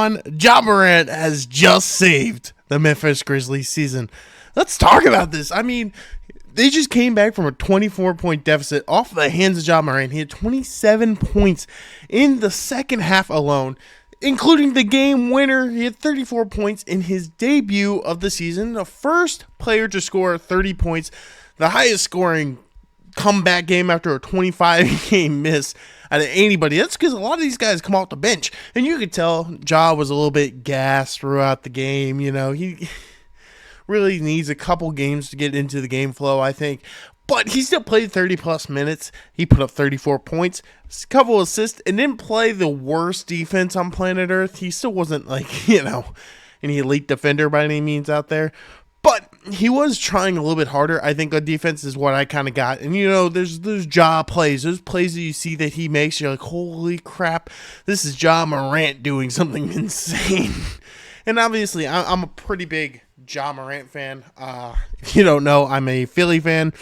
on, Ja Morant has just saved the Memphis Grizzlies season. Let's talk about this. I mean, they just came back from a 24-point deficit off the hands of Ja Morant. He had 27 points in the second half alone, including the game winner. He had 34 points in his debut of the season, the first player to score 30 points, the highest scoring comeback game after a 25-game miss out of anybody. That's because a lot of these guys come off the bench, and you could tell Ja was a little bit gassed throughout the game. You know, he really needs a couple games to get into the game flow, I think. But he still played 30-plus minutes. He put up 34 points, a couple assists, and didn't play the worst defense on planet Earth. He still wasn't, like, any elite defender by any means out there. But he was trying a little bit harder. I think on defense is what I kind of got. And, there's Ja plays. There's plays that you see that he makes. You're like, holy crap, this is Ja Morant doing something insane. And obviously, I'm a pretty big Ja Morant fan. If you don't know, I'm a Philly fan,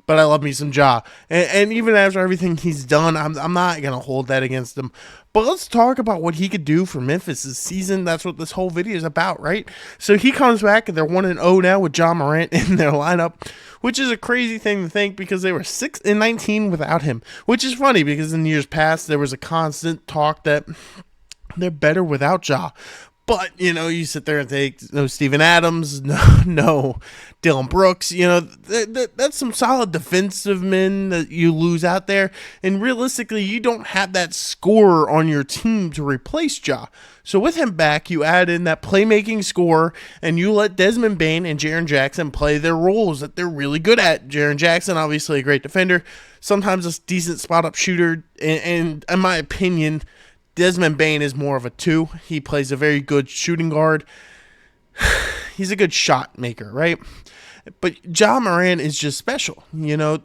but I love me some Ja. And even after everything he's done, I'm not going to hold that against him. But let's talk about what he could do for Memphis this season. That's what this whole video is about, right? So he comes back, and they're 1-0 now with Ja Morant in their lineup, which is a crazy thing to think because they were 6-19 without him, which is funny because in years past, there was a constant talk that they're better without Ja. But, you sit there and think, no Steven Adams, no Dylan Brooks, that's some solid defensive men that you lose out there. And realistically, you don't have that scorer on your team to replace Ja. So with him back, you add in that playmaking scorer, and you let Desmond Bane and Jaren Jackson play their roles that they're really good at. Jaren Jackson, obviously a great defender, sometimes a decent spot-up shooter, and in my opinion, Desmond Bane is more of a 2. He plays a very good shooting guard. He's a good shot maker, right? But Ja Morant is just special,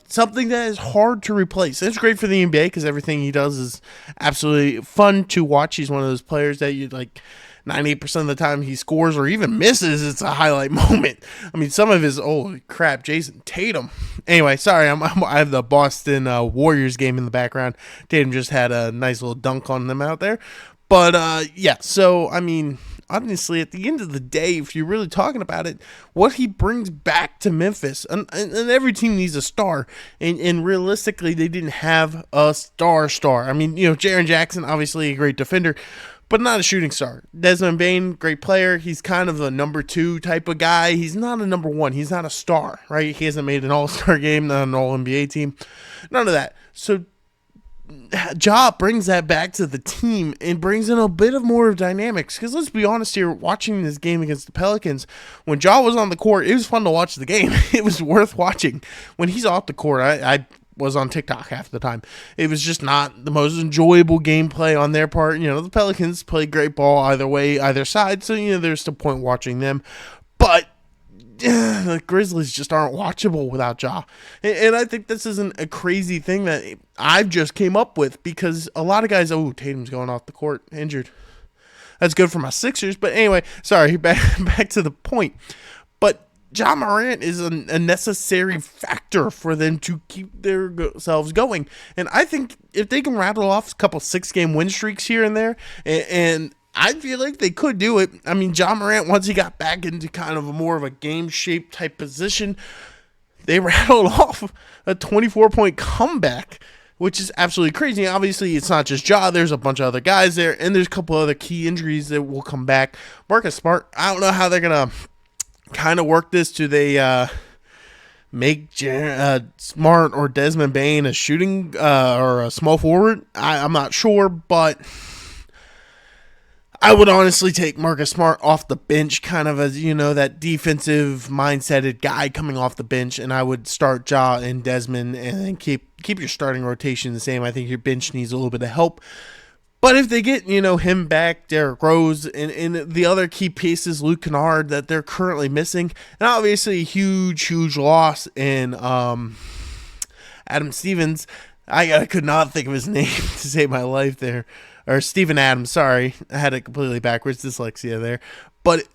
something that is hard to replace. It's great for the NBA because everything he does is absolutely fun to watch. He's one of those players that you like 98% of the time he scores or even misses, it's a highlight moment. I mean, some of his, holy crap, Jason Tatum. Anyway, sorry, I have the Boston Warriors game in the background. Tatum just had a nice little dunk on them out there. But, yeah, so, I mean, honestly, at the end of the day, if you're really talking about it, what he brings back to Memphis, and every team needs a star, and realistically, they didn't have a star. I mean, Jaren Jackson, obviously a great defender, but not a shooting star. Desmond Bane, great player. He's kind of a number 2 type of guy. He's not a number 1. He's not a star, right? He hasn't made an all-star game, not an all-NBA team. None of that. So Ja brings that back to the team and brings in a bit of more of dynamics. Because let's be honest here, watching this game against the Pelicans, when Ja was on the court, it was fun to watch the game. It was worth watching. When he's off the court, I was on TikTok half the time. It was just not the most enjoyable gameplay on their part. The Pelicans played great ball either way, either side, so, there's no point watching them. But the Grizzlies just aren't watchable without Ja. And I think this isn't a crazy thing that I've just came up with because a lot of guys, Tatum's going off the court, injured. That's good for my Sixers. But anyway, sorry, back to the point. But Ja Morant is a necessary factor for them to keep themselves going. And I think if they can rattle off a couple 6-game win streaks here and there, and I feel like they could do it. I mean, Ja Morant, once he got back into kind of a more of a game-shaped type position, they rattled off a 24-point comeback, which is absolutely crazy. Obviously, it's not just Ja. There's a bunch of other guys there, and there's a couple other key injuries that will come back. Marcus Smart, I don't know how they're going to kind of work this. Do they make Smart or Desmond Bane a shooting or a small forward? I'm not sure, but I would honestly take Marcus Smart off the bench, kind of as, that defensive mindseted guy coming off the bench, and I would start Ja and Desmond and then keep your starting rotation the same. I think your bench needs a little bit of help. But if they get, him back, Derrick Rose, and the other key pieces, Luke Kennard, that they're currently missing, and obviously a huge loss in Adam Stevens. I could not think of his name to save my life there. Or Steven Adams, sorry. I had it completely backwards, dyslexia there. But,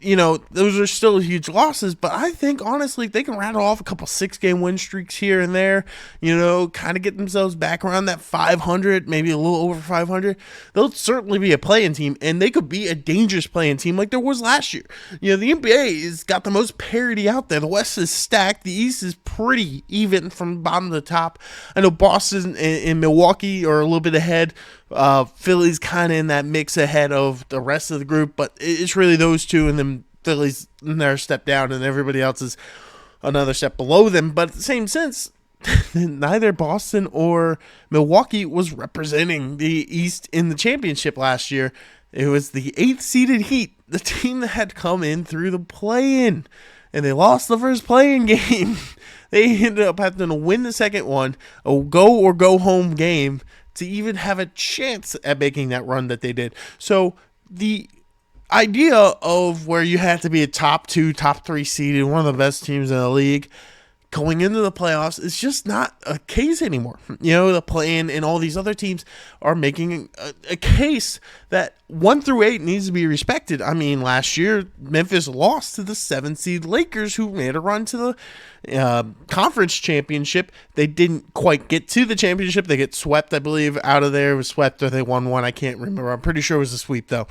those are still huge losses. But I think, honestly, if they can rattle off a couple 6-game win streaks here and there, kind of get themselves back around that 500, maybe a little over 500, they'll certainly be a play-in team. And they could be a dangerous play-in team like there was last year. The NBA has got the most parity out there. The West is stacked. The East is pretty even from bottom to top. I know Boston and Milwaukee are a little bit ahead. Philly's kind of in that mix ahead of the rest of the group, but it's really those two, and then Philly's in their step down, and everybody else is another step below them. But at the same sense, neither Boston or Milwaukee was representing the East in the championship last year. It was the 8th-seeded Heat, the team that had come in through the play-in, and they lost the first play-in game. They ended up having to win the second one, a go-or-go-home game, to even have a chance at making that run that they did. So the idea of where you have to be a top 2, top 3 seeded, one of the best teams in the league, going into the playoffs is just not a case anymore. The play-in and all these other teams are making a case that 1 through 8 needs to be respected. I mean, last year, Memphis lost to the 7th-seed Lakers, who made a run to the conference championship. They didn't quite get to the championship. They get swept, I believe, out of there. It was swept or they won one. I can't remember. I'm pretty sure it was a sweep, though.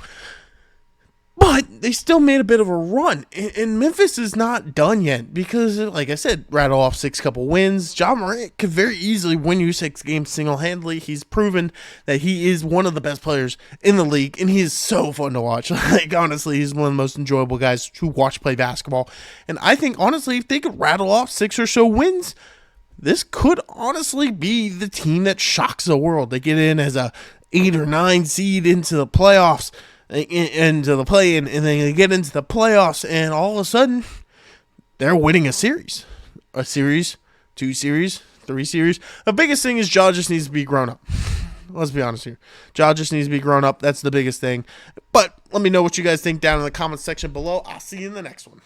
But they still made a bit of a run, and Memphis is not done yet because, like I said, rattle off 6 couple wins. Ja Morant could very easily win you 6 games single-handedly. He's proven that he is one of the best players in the league, and he is so fun to watch. Honestly, he's one of the most enjoyable guys to watch play basketball. And I think, honestly, if they could rattle off 6 or so wins, this could honestly be the team that shocks the world. They get in as a 8 or 9 seed into the playoffs, into the play-in, and then they get into the playoffs, and all of a sudden, they're winning a series. 2 series, 3 series. The biggest thing is Ja just needs to be grown up. Let's be honest here. Ja just needs to be grown up. That's the biggest thing. But let me know what you guys think down in the comments section below. I'll see you in the next one.